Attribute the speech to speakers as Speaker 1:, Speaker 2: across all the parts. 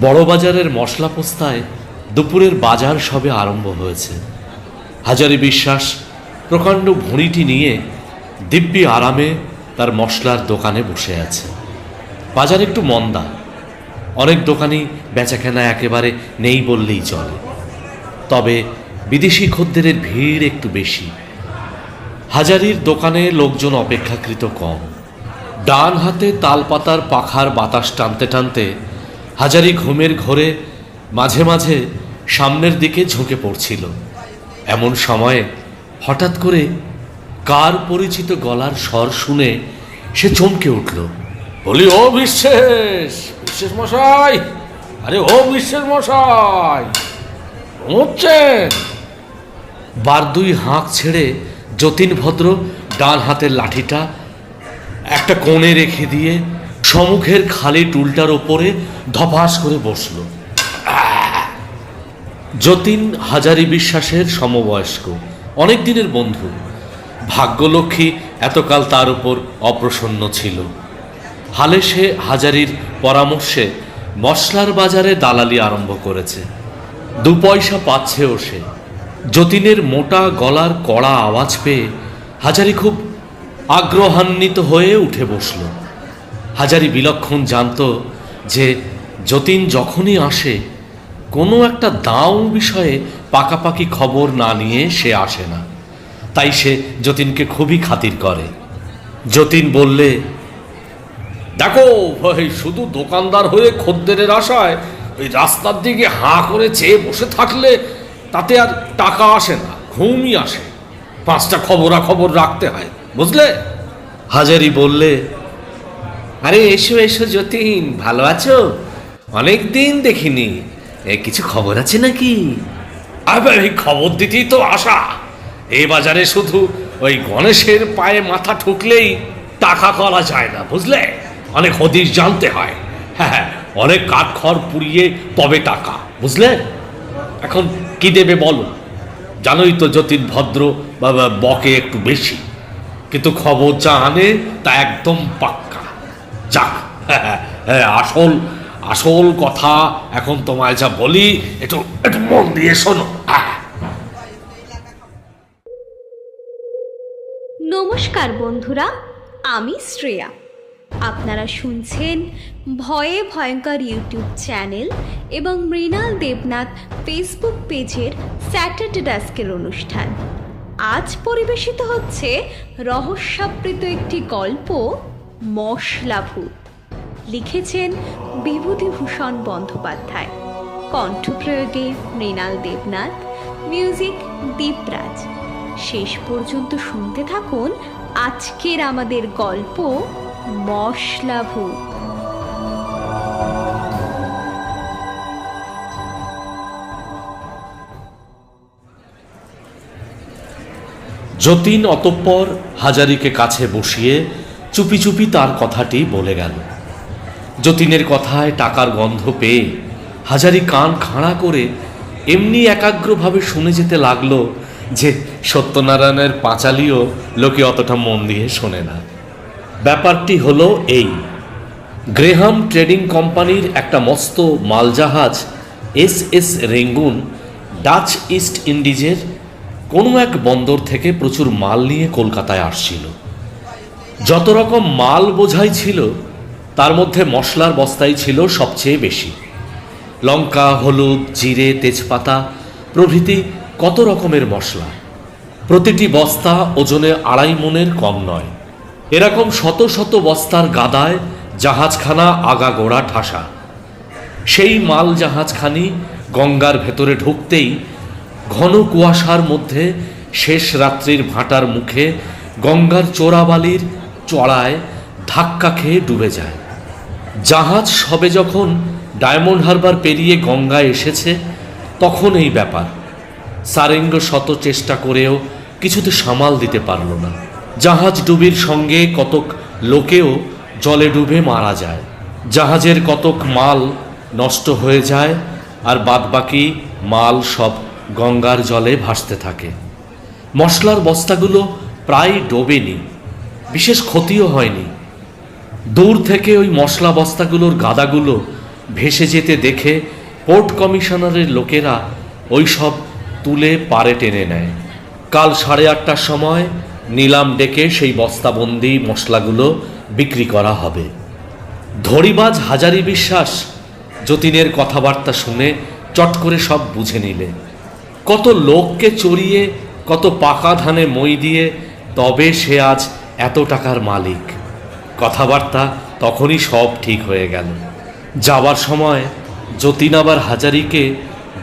Speaker 1: বড়বাজারের মশলা পোস্তায় দুপুরের বাজার সবে আরম্ভ হয়েছে। হাজারি বিশ্বাস প্রকাণ্ড ভুঁড়িটি নিয়ে দিব্যি আরামে তার মশলার দোকানে বসে আছে। বাজার একটু মন্দা, অনেক দোকানই বেচাকেনা একেবারে নেই বললেই চলে। তবে বিদেশি খদ্দেরের ভিড় একটু বেশি। হাজারির দোকানে লোকজন অপেক্ষাকৃত কম। ডান হাতে তালপাতার পাখার বাতাস টানতে টানতে হাজারি ঘুমের ঘোরে মাঝে মাঝে সামনের দিকে ঝুঁকে পড়ছিল। এমন সময়ে হঠাৎ করে কার পরিচিত গলার স্বর শুনে সে চমকে উঠল। বলি, ও বিশ্বাস, বিশ্বাস মশাই! আরে ও বিশ্বাস মশাই, ঘুমোচ্ছেন? বার দুই হাঁক ছেড়ে যতীন ভদ্র ডান হাতের লাঠিটা একটা কোণে রেখে দিয়ে সম্মুখের খালি টুলটার ওপরে ধপাস করে বসল। যতীন হাজারি বিশ্বাসের সমবয়স্ক, অনেক দিনের বন্ধু। ভাগ্যলক্ষ্মী এতকাল তার উপর অপ্রসন্ন ছিল। হালে সে হাজারির পরামর্শে মশলার বাজারে দালালি আরম্ভ করেছে। 2 পয়সা পাচ্ছেও সে। যতীনের মোটা গলার কড়া আওয়াজ পেয়ে হাজারি খুব আগ্রহান্বিত হয়ে উঠে বসল। হাজারি বিলক্ষণ জানত যে যতীন যখনই আসে কোনো একটা দাও বিষয়ে পাকাপাকি খবর না নিয়ে সে আসে না। তাই সে যতীনকে খুবই খাতির করে। যতীন বললে, দেখো ভাই, শুধু দোকানদার হয়ে খদ্দেরের আশায় ওই রাস্তার দিকে হাঁ করে চেয়ে বসে থাকলে তাতে আর টাকা আসে না, ঘুমই আসে। 5টা খবরাখবর রাখতে হয়, বুঝলে? হাজারি বললে, আরে এসো এসো যতীন, ভালো আছো? অনেক দিন দেখিনি, কিছু খবর আছে নাকি? এই খবর দিতেই তো আসা। এই বাজারে শুধু ওই গণেশের পায়ে মাথা ঠুকলেই টাকা করা যায় না, বুঝলে? অনেক হদিশ জানতে হয়। হ্যাঁ, অনেক কাঠখড় পুড়িয়ে তবে টাকা, বুঝলে? এখন কি দেবে বলো? জানোই তো যতীন ভদ্র বকে একটু বেশি, কিন্তু খবর যা আনে তা একদম পাক্কা। যাক, আসল আসল কথা এখন তোমায় যা বলি, একটু একটু মন দিয়ে শোনো।
Speaker 2: নমস্কার বন্ধুরা, আমি শ্রেয়া। আপনারা শুনছেন ভয়ে ভয়ঙ্কর ইউটিউব চ্যানেল এবং মৃণাল দেবনাথ ফেসবুক পেজের স্যাটারডে ডেস্কের অনুষ্ঠান। আজ পরিবেশিত হচ্ছে রহস্যাবৃত একটি গল্প, মশলা ভূত। লিখেছেন বিভূতিভূষণ বন্দ্যোপাধ্যায়, কণ্ঠপ্রয়োগে মৃণাল দেবনাথ, মিউজিক দীপরাজ। শেষ পর্যন্ত শুনতে থাকুন আজকের আমাদের গল্প, মশলা ভূত।
Speaker 1: যতীন অতঃপর হাজারিকে কাছে বসিয়ে চুপি চুপি তার কথাটি বলে গেল। যতীনের কথায় টাকার গন্ধ পেয়ে হাজারি কান খাড়া করে এমনি একাগ্রভাবে শুনে যেতে লাগলো যে সত্যনারায়ণের পাঁচালিও লোকে অতটা মন দিয়ে শোনে না। ব্যাপারটি হলো এই, গ্রেহাম ট্রেডিং কোম্পানির একটা মস্ত মালজাহাজ SS রেঙ্গুন ডাচ ইস্ট ইন্ডিজের কোনো এক বন্দর থেকে প্রচুর মাল নিয়ে কলকাতায় আসছিল। যত রকম মাল বোঝাই ছিল তার মধ্যে মশলার বস্তাই ছিল সবচেয়ে বেশি। লঙ্কা, হলুদ, জিরে, তেজপাতা প্রভৃতি কত রকমের মশলা। প্রতিটি বস্তা ওজনে 2.5 মণের কম নয়। এরকম শত শত বস্তার গাদায় জাহাজখানা আগাগোড়া ঠাসা। সেই মাল জাহাজখানি গঙ্গার ভেতরে ঢুকতেই ঘন কুয়াশার মধ্যে শেষ রাত্রির ভাটার মুখে গঙ্গার চোরাবালির চড়ায় ধাক্কা খেয়ে ডুবে যায়। জাহাজ সবে যখন ডায়মন্ড হারবার পেরিয়ে গঙ্গায় এসেছে তখন এই ব্যাপার। সারেঙ্গ শত চেষ্টা করেও কিছুতে সামাল দিতে পারল না। জাহাজ ডুবির সঙ্গে কতক লোকেও জলে ডুবে মারা যায়। জাহাজের কতক মাল নষ্ট হয়ে যায়, আর বাদবাকি মাল সব গঙ্গার জলে ভাসতে থাকে। মশলার বস্তাগুলো প্রায় ডোবেনি, বিশেষ ক্ষতিও হয়নি। দূর থেকে ওই মশলা বস্তাগুলোর গাদাগুলো ভেসে যেতে দেখে পোর্ট কমিশনারের লোকেরা ওই সব তুলে পারে টেনে নেয়। কাল 8:30টার সময় নিলাম ডেকে সেই বস্তাবন্দি মশলাগুলো বিক্রি করা হবে। ধড়িবাজ হাজারি বিশ্বাস যতীনের কথাবার্তা শুনে চট করে সব বুঝে নিলে। কত লোককে চড়িয়ে, কত পাকা ধানে মই দিয়ে তবে সে আজ এত টাকার মালিক। কথাবার্তা তখনই সব ঠিক হয়ে গেল। যাবার সময় যতীন আবার হাজারিকে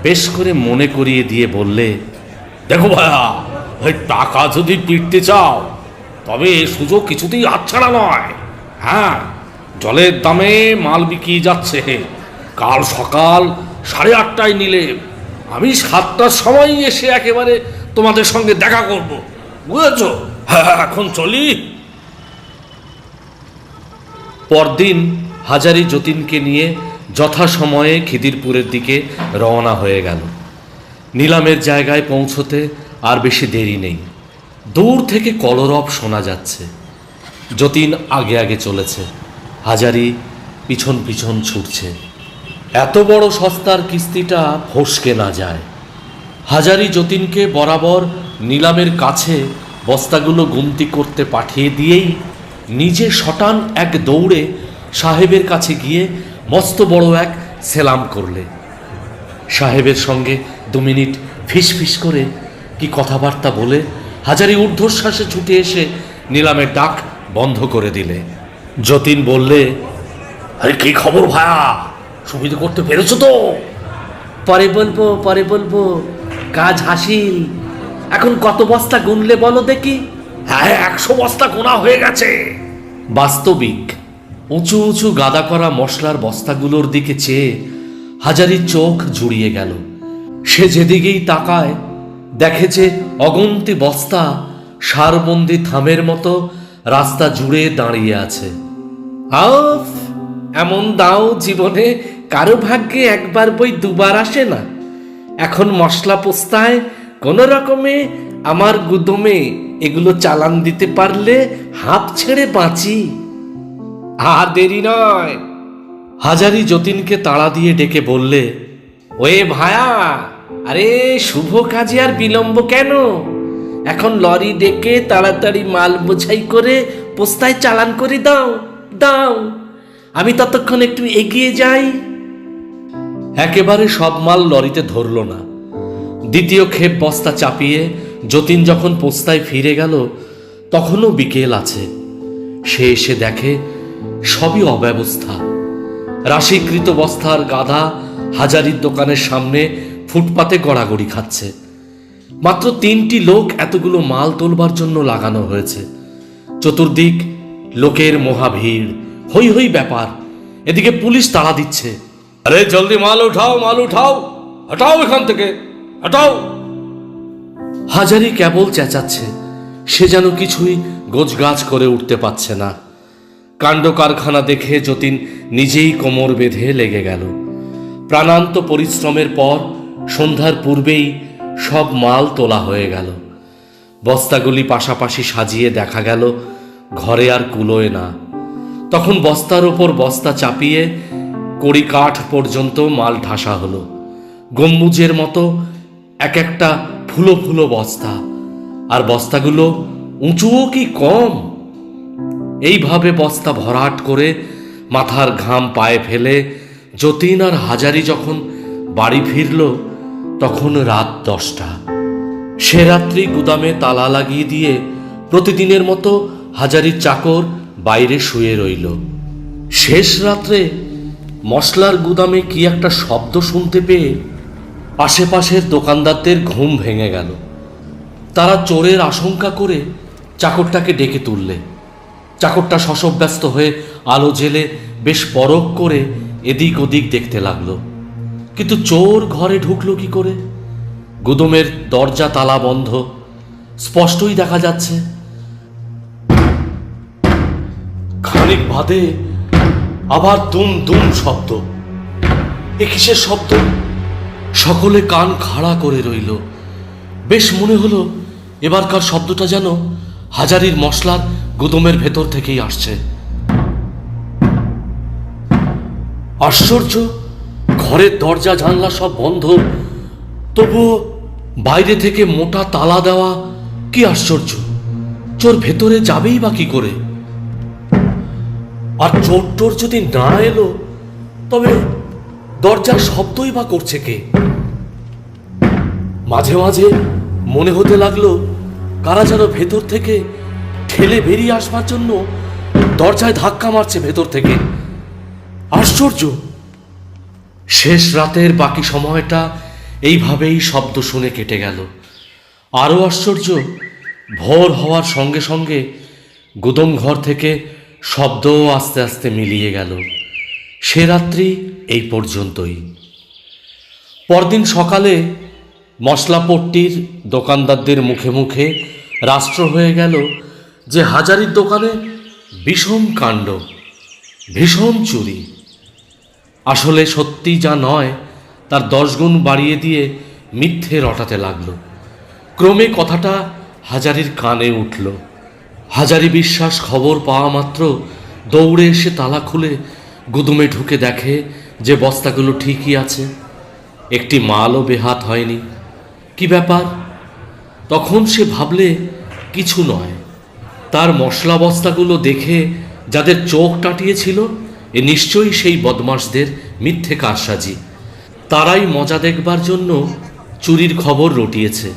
Speaker 1: বেশ করে মনে করিয়ে দিয়ে বললে, দেখো ভাইয়া, ওই টাকা যদি পিটতে চাও তবে এ সুযোগ কিছুতেই হাতছাড়া নয়। হ্যাঁ, জলের দামে মাল বিক্রি যাচ্ছে। কাল সকাল 8:30টায় নিলে আমি 7টার সময় এসে একেবারে তোমাদের সঙ্গে দেখা করব, বুঝেছ? হ্যাঁ, এখন চলি। পরদিন হাজারি যতীনকে নিয়ে যথাসময়ে খিদিরপুরের দিকে রওনা হয়ে গেল। নিলামের জায়গায় পৌঁছতে আর বেশি দেরি নেই। দূর থেকে কলরব শোনা যাচ্ছে। যতীন আগে আগে চলেছে, হাজারি পিছন পিছন ছুটছে। এত বড় সস্তার কিস্তিটা ফসকে না যায়। হাজারি যতীনকে বরাবর নিলামের কাছে বস্তাগুলো গুনতি করতে পাঠিয়ে দিয়েই নিজে শটান এক দৌড়ে সাহেবের কাছে গিয়ে মস্ত বড় এক সেলাম করলে। সাহেবের সঙ্গে 2 মিনিট ফিসফিস করে কি কথাবার্তা বলে হাজারি ঊর্ধ্বশ্বাসে ছুটে এসে নিলামের ডাক বন্ধ করে দিলে। যতীন বললে, আরে কি খবর ভায়া, সুবিধা করতে পেরেছো তো? পরে বলবো, কাজ হাসিল। এখন কত বস্তা গুনলে বলো দেখি? হ্যাঁ, 100 বস্তা গোনা হয়ে গেছে। বাস্তবিক উঁচু উঁচু গাদা করা মশলার বস্তাগুলোর দিকে চেয়ে হাজারির চোখ জুড়িয়ে গেল। সে যেদিকেই তাকায় দেখে যে অগন্তি বস্তা সারবন্দি থামের মতো রাস্তা জুড়ে দাঁড়িয়ে আছে। আফ, এমন দাও জীবনে কারো ভাগ্যে একবার বই দুবার আসে না। এখন মশলা পোস্তায় কোনো রকমে আমার গুদমে এগুলো চালান দিতে পারলে হাঁপ ছেড়ে বাঁচি। আর দেরি নয়। হাজারি যতীনকে তাড়া দিয়ে ডেকে বললে, ওয়ে ভায়া, আরে শুভ কাজে আর বিলম্ব কেন? এখন লরি ডেকে তাড়াতাড়ি মাল বোঝাই করে পোস্তায় চালান করে দাও। আমি ততক্ষণ একটু এগিয়ে যাই। একেবারে সব মাল লরিতে ধরল না। দ্বিতীয় ক্ষেপ বস্তা চাপিয়ে যতীন যখন পোস্তায় ফিরে গেল তখনও বিকেল আছে। সে এসে দেখে সবই অব্যবস্থা। রাশিকৃত বস্তার গাদা হাজারির দোকানের সামনে ফুটপাতে গড়াগড়ি খাচ্ছে। মাত্র 3টি লোক এতগুলো মাল তোলবার জন্য লাগানো হয়েছে। চতুর্দিক লোকের মহাভিড়, হই হই ব্যাপার। এদিকে পুলিশ তাড়া দিচ্ছে, আরে জলদি মাল উঠাও, হটাও এখান থেকে, হটাও। হাজারি কেবল চেঁচাচ্ছে, সে যেন কিছুই গোছগাছ করে উঠতে পারছে না। কাণ্ড কারখানা দেখে যতীন নিজেই কোমর বেঁধে লেগে গেল। প্রাণান্ত পরিশ্রমের পর সন্ধ্যার পূর্বেই সব মাল তোলা হয়ে গেল। বস্তাগুলি পাশাপাশি সাজিয়ে দেখা গেল ঘরে আর কুলোয় না। তখন বস্তার ওপর বস্তা চাপিয়ে কড়ি কাঠ পর্যন্ত মাল ঠাসা হলো। গম্বুজের মতো এক একটা ফুলো ফুলো বস্তা, আর বস্তাগুলো উঁচুও কি কম। এইভাবে বস্তা ভরাট করে মাথার ঘাম পায়ে ফেলে যতীন আর হাজারি যখন বাড়ি ফিরল তখন রাত 10টা। সে রাত্রি গুদামে তালা লাগিয়ে দিয়ে প্রতিদিনের মতো হাজারির চাকর বাইরে শুয়ে রইল। শেষ রাত্রে মশলার গুদামে কি একটা শব্দ শুনতে পেয়ে আশেপাশের দোকানদারদের ঘুম ভেঙে গেল। তারা চোরের আশঙ্কা করে চাকরটাকে ডেকে তুললে। চাকরটা শশব্যস্ত হয়ে আলো জেলে বেশ পরখ করে এদিক ওদিক দেখতে লাগলো। কিন্তু চোর ঘরে ঢুকলো কি করে? গুদামের দরজা তালা বন্ধ, স্পষ্টই দেখা যাচ্ছে। খানিক বাদে আবার দুম দুম শব্দ। এ কিসের শব্দ? সকলে কান খাড়া করে রইল। বেশ মনে হলো এবারকার শব্দটা যেন হাজারির মশলার গুদামের ভেতর থেকেই আসছে। আশ্চর্য, ঘরের দরজা জানলা সব বন্ধ, তবুও বাইরে থেকে মোটা তালা দেওয়া। কি আশ্চর্য! চোর ভেতরে যাবেই বা কি করে? আর চোর টোর যদি না এলো, তবে দরজার শব্দই বা করছে কে? মাঝে মাঝে মনে হতে লাগলো কারা যেন ভেতর থেকে ঠেলে বেরিয়ে আসবার জন্য দরজায় ধাক্কা মারছে ভেতর থেকে। আশ্চর্য! শেষ রাতের বাকি সময়টা এইভাবেই শব্দ শুনে কেটে গেল। আরও আশ্চর্য, ভোর হওয়ার সঙ্গে সঙ্গে গুদম ঘর থেকে শব্দও আস্তে আস্তে মিলিয়ে গেল। সে রাত্রি এই পর্যন্তই। পরদিন সকালে মশলাপট্টির দোকানদারদের মুখে মুখে রাষ্ট্র হয়ে গেল যে হাজারির দোকানে বিষম কাণ্ড, ভীষণ চুরি। আসলে সত্যি যা নয় তার 10 গুণ বাড়িয়ে দিয়ে মিথ্যে রটাতে লাগলো। ক্রমে কথাটা হাজারির কানে উঠল। হাজারি বিশ্বাস খবর পাওয়া মাত্র দৌড়ে এসে তালা খুলে গুদুমে ঢুকে দেখে যে বস্তাগুলো ঠিকই আছে, একটি মালও বেহাত হয়নি। কি ব্যাপার? তখন সে ভাবলে কিছু নয়। তার মশলা বস্তাগুলো দেখে যাদের চোখ টাটিয়েছিল এ নিশ্চয়ই সেই বদমাশদের মিথ্যে কারসাজি। তারাই মজা দেখবার জন্য চুরির খবর রটিয়েছে।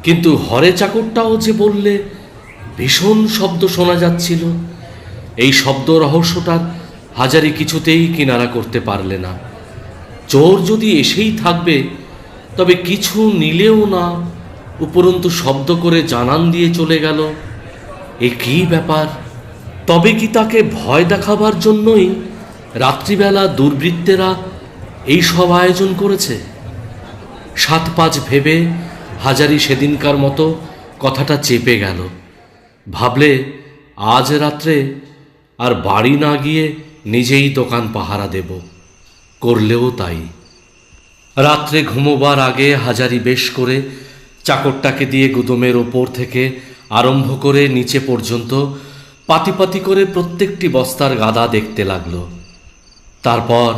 Speaker 1: কিন্তু হরে চাকরটাও যে বললে ভীষণ শব্দ শোনা যাচ্ছিল, এই শব্দ রহস্যটার হাজারি কিছুতেই কিনারা করতে পারলে না। চোর যদি এসেই থাকবে তবে কিছু নিলেও না, উপরন্তু শব্দ করে জানান দিয়ে চলে গেল। এ কি ব্যাপার? তবে কি তাকে ভয় দেখাবার জন্যই রাত্রিবেলা দুর্বৃত্তেরা এই সব আয়োজন করেছে? 7-5 ভেবে হাজারি সেদিনকার মতো কথাটা চেপে গেল। ভাবলে আজ রাত্রে আর বাড়ি না গিয়ে নিজেই দোকান পাহারা দেব। করলেও তাই। রাত্রে ঘুমোবার আগে হাজারি বেশ করে চাকরটাকে দিয়ে গুদমের ওপর থেকে আরম্ভ করে নিচে পর্যন্ত পাতি পাতি করে প্রত্যেকটি বস্তার গাদা দেখতে লাগলো। তারপর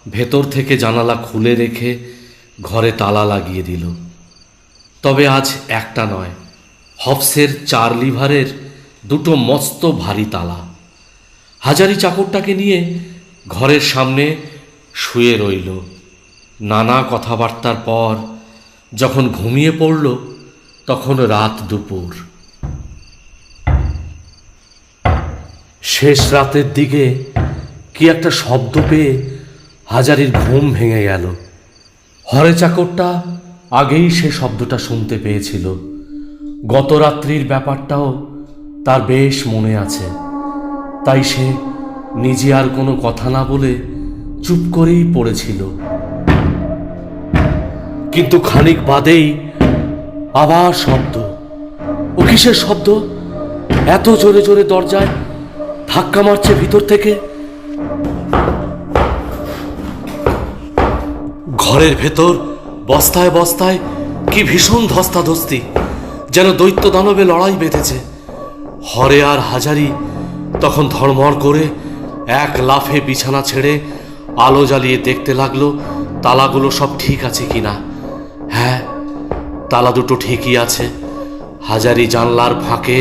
Speaker 1: ভেতর থেকে জানালা খুলে রেখে ঘরে তালা লাগিয়ে দিল। তবে আজ একটা নয়, হফসের 4 লিভারের 2 মস্ত ভারী তালা। হাজারি চাকরটাকে নিয়ে ঘরের সামনে শুয়ে রইল। নানা কথাবার্তার পর যখন ঘুমিয়ে পড়ল তখন রাত দুপুর। শেষ রাতের দিকে কি একটা শব্দ পেয়ে হাজারির ঘুম ভেঙে গেল। হরে চাকরটা আগেই সে শব্দটা শুনতে পেয়েছিল। গত রাত্রির ব্যাপারটাও তার বেশ মনে আছে। তাই সে নিজে আর কোনো কথা না বলে চুপ করেই পড়েছিল। কিন্তু খানিক বাদেই আবার শব্দ। ও কিসের শব্দ? এত জোরে জোরে দরজায় ধাক্কা মারছে ভিতর থেকে। ঘরের ভেতর বস্তায় বস্তায় কি ভীষণ ধস্তাধস্তি, যেন দৈত্য দানবে লড়াই বেঁধেছে। হরে আর হাজারি তখন ধড়মড় করে এক লাফে বিছানা ছেড়ে আলো জ্বালিয়ে দেখতে লাগলো তালাগুলো সব ঠিক আছে কিনা। হ্যাঁ, তালা দুটো ঠিকই আছে। হাজারি জানলার ফাঁকে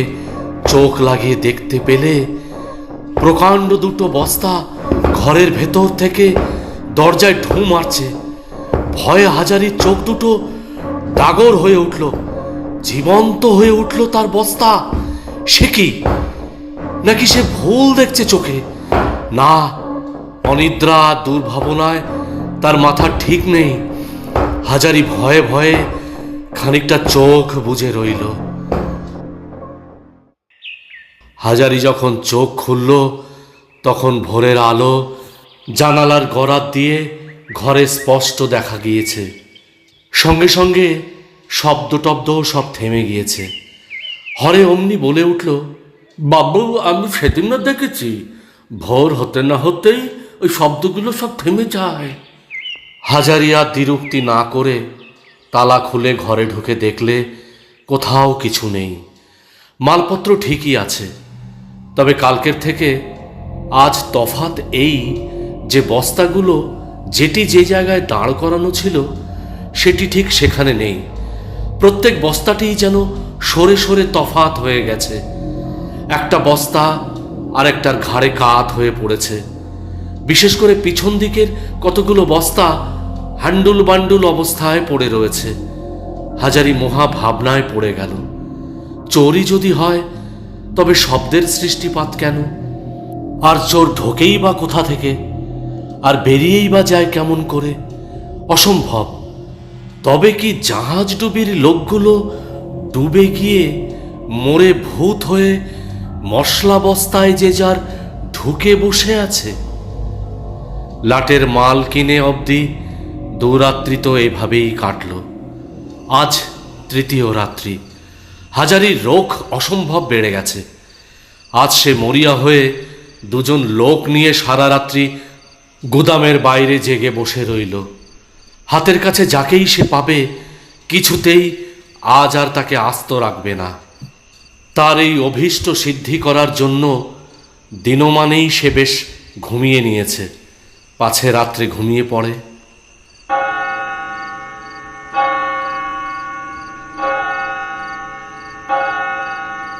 Speaker 1: চোখ লাগিয়ে দেখতে পেলে প্রকাণ্ড 2 বস্তা ঘরের ভেতর থেকে দরজায় ঢু মারছে। ভয়ে হাজারির চোখ দুটো ডাগর হয়ে উঠল, জীবন্ত হয়ে উঠল তার বস্তা। সে কি? নাকি সে ভুল দেখছে চোখে? না, অনিদ্রা দুর্ভাবনায় তার মাথা ঠিক নেই। হাজারি ভয়ে ভয়ে খানিকটা চোখ বুজে রইল। হাজারি যখন চোখ খুলল তখন ভোরের আলো জানালার গরাদ দিয়ে ঘরে স্পষ্ট দেখা গিয়েছে। সঙ্গে সঙ্গে শব্দ টব্দ সব থেমে গিয়েছে। হরে অমনি বলে উঠল, বাবু, আমি সেদিন না দেখেছি, ভোর হতে না হতেই ওই শব্দগুলো সব থেমে যায়। হাজারি আর দ্বিরুক্তি না করে তালা খুলে ঘরে ঢুকে দেখলে কোথাও কিছু নেই। মালপত্র ঠিকই আছে, তবে কালকের থেকে আজ তফাৎ এই যে বস্তাগুলো যেটি যে জায়গায় দাঁড় করানো ছিল সেটি ঠিক সেখানে নেই। প্রত্যেক বস্তাটিই যেন সরে সরে তফাৎ হয়ে গেছে। একটা বস্তা আরেকটার ঘাড়ে কাত হয়ে পড়েছে। বিশেষ করে পিছন দিকের কতগুলো বস্তা হান্ডুল বান্ডুল অবস্থায় পড়ে রয়েছে। হাজারি মহা ভাবনায় পড়ে গেল। চোরই যদি হয় তবে শব্দের সৃষ্টিপাত কেন? আর চোর ঢোকেই বা কোথা থেকে, আর বেরিয়েই বা যায় কেমন করে? অসম্ভব। তবে কি জাহাজ ডুবির লোকগুলো ডুবে গিয়ে মরে ভূত হয়ে মশলা বস্তায় যে যার ঢুকে বসে আছে? লাটের মাল কিনে অবধি দুরাত্রি তো এভাবেই কাটল। আজ তৃতীয় রাত্রি। হাজারির রোগ অসম্ভব বেড়ে গেছে। আজ সে মরিয়া হয়ে দুজন লোক নিয়ে সারা রাত্রি গুদামের বাইরে জেগে বসে রইল। হাতের কাছে যাকেই সে পাবে কিছুতেই আজ আর তাকে আস্ত রাখবে না। তার এই অভীষ্ট সিদ্ধি করার জন্য দিনমানেই সে বেশ ঘুমিয়ে নিয়েছে, পাছে রাত্রে ঘুমিয়ে পড়ে।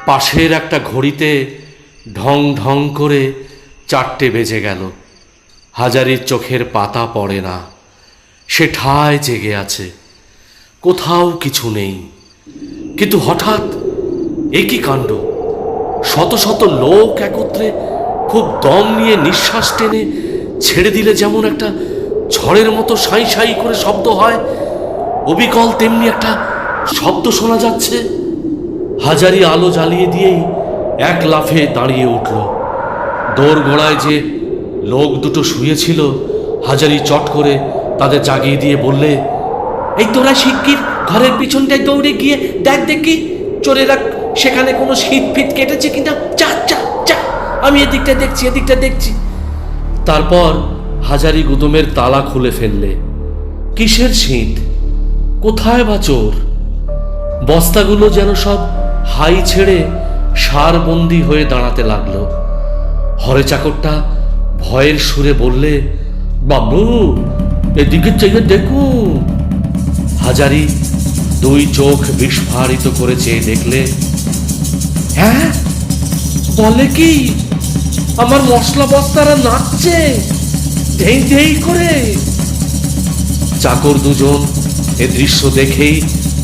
Speaker 1: পাশের একটা ঘড়িতে ঢং ঢং করে 4টে বেজে গেল। হাজারির চোখের পাতা পড়ে না। সে ঠায় জেগে আছে, কোথাও কিছু নেই। কিন্তু হঠাৎ একই কাণ্ড! শত শত লোক একত্রে খুব দম নিয়ে নিঃশ্বাস টেনে ছেড়ে দিলে যেমন একটা ঝড়ের মতো সাই সাই করে শব্দ হয়, অবিকল তেমনি একটা শব্দ শোনা যাচ্ছে। হাজারি আলো জ্বালিয়ে দিয়েই এক লাফে দাঁড়িয়ে উঠল। দোরগোড়ায় যে লোক দুটো শুয়েছিল হাজারি চট করে তাদের জাগিয়ে দিয়ে বললে, এই তোরা শিগগির ঘরের পিছনটায় দৌড়ে গিয়ে দেখ দেখি চোরেরা সেখানে কোনো শীত ফিট কেটেছে কিনা। চা চা চা, আমি এদিকটা দেখছি। তারপর হাজারি গুদমের তালা খুলে ফেললে। কিসের শীত? কোথায় বা চোর? বস্তাগুলো যেন সব হাই ছেড়ে সারবন্দি হয়ে দাঁড়াতে লাগলো। হরে চাকরটা ভয়ের সুরে বললে, বাবু এদিকে চেয়ে দেখুন। হাজারি 2 চোখ বিস্ফারিত করে চেয়ে দেখলে, হ্যাঁ, বলে কি, আমার মশলা বস্তারা নাচছে ধেই ধেই করে। চাকর দুজন এ দৃশ্য দেখেই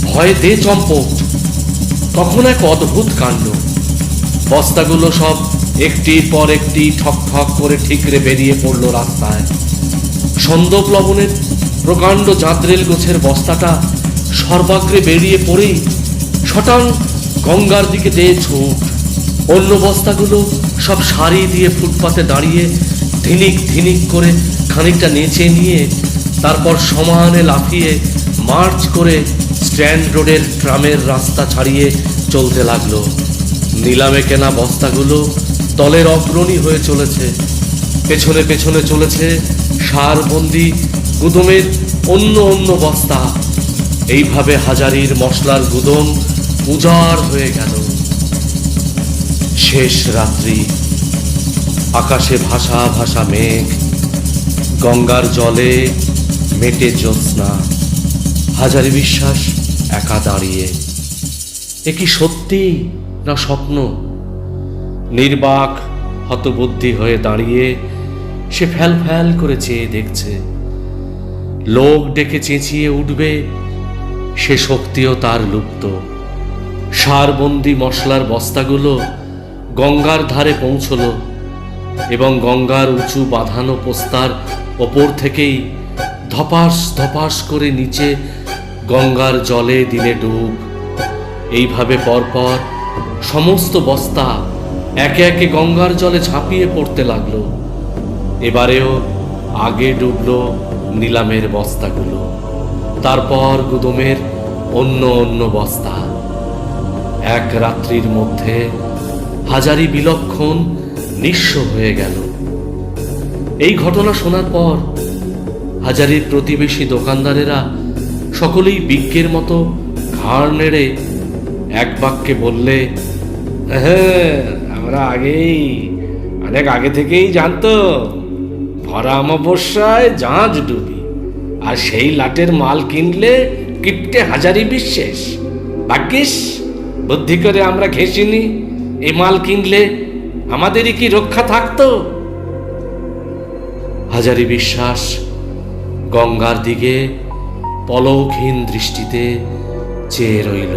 Speaker 1: ভয়ে দে চম্পট। তখন এক অদ্ভুত কাণ্ড! বস্তাগুলো সব একটির পর একটি ঠক ঠক করে ঠিকরে বেরিয়ে পড়ল রাস্তায়। সন্দক লবণের প্রকাণ্ড জাঁতরেল গোছের বস্তাটা সর্বাগ্রে বেরিয়ে পড়েই শটাং গঙ্গার দিকে দিয়ে ছুট। অন্য বস্তাগুলো সব সারি দিয়ে ফুটপাতে দাঁড়িয়ে ধিনিক ধিনিক করে খানিকটা নেচে নিয়ে তারপর সমানে লাফিয়ে মার্চ করে স্ট্যান্ড রোডের ট্রামের রাস্তা ছাড়িয়ে চলতে লাগলো। নিলামে কেনা বস্তাগুলো দলের অগ্রণী হয়ে চলেছে। পেছনে পেছনে চলেছে সারবন্দি গুদমের অন্য বস্তা। এইভাবে হাজারির মশলার গুদম উজাড় হয়ে গেল। শেষ রাত্রি। আকাশে ভাসা ভাসা মেঘ, গঙ্গার জলে মেটে জ্যোৎস্না। হাজারি বিশ্বাস একা দাঁড়িয়ে। এ কি সত্যি না স্বপ্ন? নির্বাক হতবুদ্ধি হয়ে দাঁড়িয়ে সে ফ্যাল ফ্যাল করে চেয়ে দেখছে। লোক ডেকে চেঁচিয়ে উঠবে সে শক্তিও তার লুপ্ত। সারবন্দি মশলার বস্তাগুলো গঙ্গার ধারে পৌঁছল এবং গঙ্গার উঁচু বাঁধানো পোস্তার ওপর থেকেই ধপাস ধপাস করে নিচে গঙ্গার জলে দিলে ডুব। এইভাবে পরপর সমস্ত বস্তা একে একে গঙ্গার জলে ঝাঁপিয়ে পড়তে লাগলো। এবারেও আগে ডুবলো নিলামের বস্তাগুলো, তারপর গুদমের অন্য বস্তা। এক রাত্রির মধ্যে হাজারি বিলক্ষণ নিঃস্ব হয়ে গেল। এই ঘটনা শোনার পর হাজারির প্রতিবেশী দোকানদারেরা সকলেই বিজ্ঞের মতো ঘাড় নেড়ে এক বাক্যে বললে, হ্যাঁ, আমরা অনেক আগে থেকেই জানতো
Speaker 3: ভরা অমাবস্যায় জাহাজ ডুবি, আর সেই লাটের মাল কিনলে কিপটে হাজারি বিশ্বাস। ভাগ্যিস বুদ্ধি করে আমরা ঘেঁষিনি, এই মাল কিনলে আমাদেরই কি রক্ষা থাকতো?
Speaker 1: হাজারি বিশ্বাস গঙ্গার দিকে পলকহীন দৃষ্টিতে চেয়ে রইল।